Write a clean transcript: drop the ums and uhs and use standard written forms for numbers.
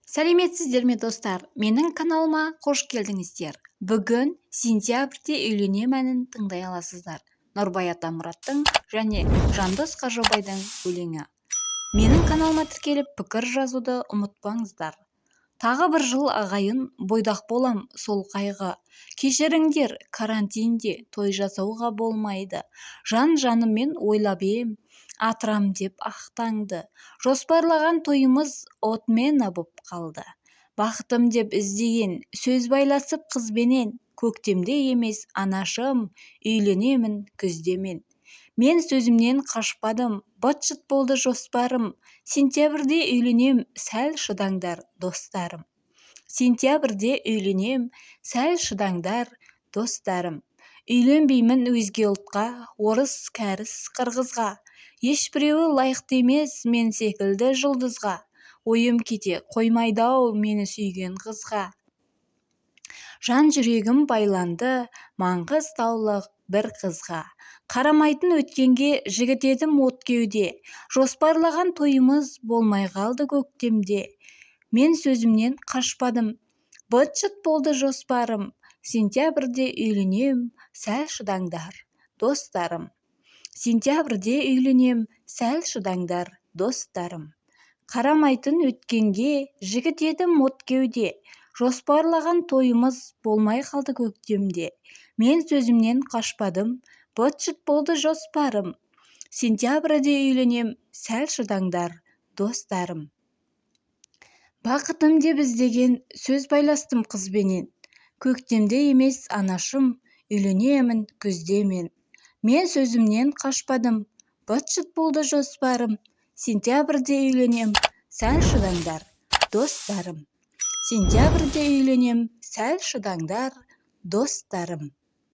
Сәлеметсіздер ме достар, менің каналыма қош келдіңіздер. Бүгін сентябрьде үйленем әнін тыңдай аласыздар. Нұрбай Атамұраттың және Жандос Қажыбайдың өлеңі. Менің каналыма тіркеліп пікір жазуды ұмытпаңыздар. Тағы бір жыл ағайын, бойдақ болам сол қайғы. Кешіріңдер, карантинде той жасауға болмайды. Жан-жаныммен ойлап ем, атырам деп ақтаңды. Жоспарлаған тойымыз отмена боп қалды. Бақытым деп іздеген сөз байласып қызбенен, көктемде емес анашым, үйленемін күздемен. Мен сөзімнен қашпадым, быт-шыт болды жоспарым. Сентябрьде үйленем, сәл шыдаңдар, достарым. Сентябрьде үйленем, сәл шыдаңдар, достарым. Үйленбеймін өзге ұлтқа, орыс, кәріс, қырғызға. Ешбіреуі лайықты емес мен секілді жұлдызға. Ойым кете қоймайды-ау мені сүйген қызға. Жан жүрегім байланды маңғыстаулық бір қызға. Қарамайтын өткенге жігіт едім от кеуде. Жоспарлаған тойымыз болмай қалды көктемде. Мен сөзімнен қашпадым, быт-шыт болды жоспарым. Сентябрьде үйленем, сәл шыдаңдар, достарым. Сентябрьде үйленем, сәл шыдаңдар, достарым. Қарамайтын өткенге жігіт едім от кеуде. Жоспарлаған тойымыз болмай қалды көктемде. Мен сөзімнен қашпадым, быт-шыт болды жоспарым. Сентябрьде үйленем, сәл шыдаңдар, достарым. Бақытым деп іздеген сөз байластым қызбенен. Көктемде емес анашым, үйленемін күздемен. Мен сөзімнен қашпадым, быт-шыт болды жоспарым. Сентябрьде үйленем, сәл шыдаңдар, достарым. Сентябрьде үйленем, сәл шыдаңдар, достарым.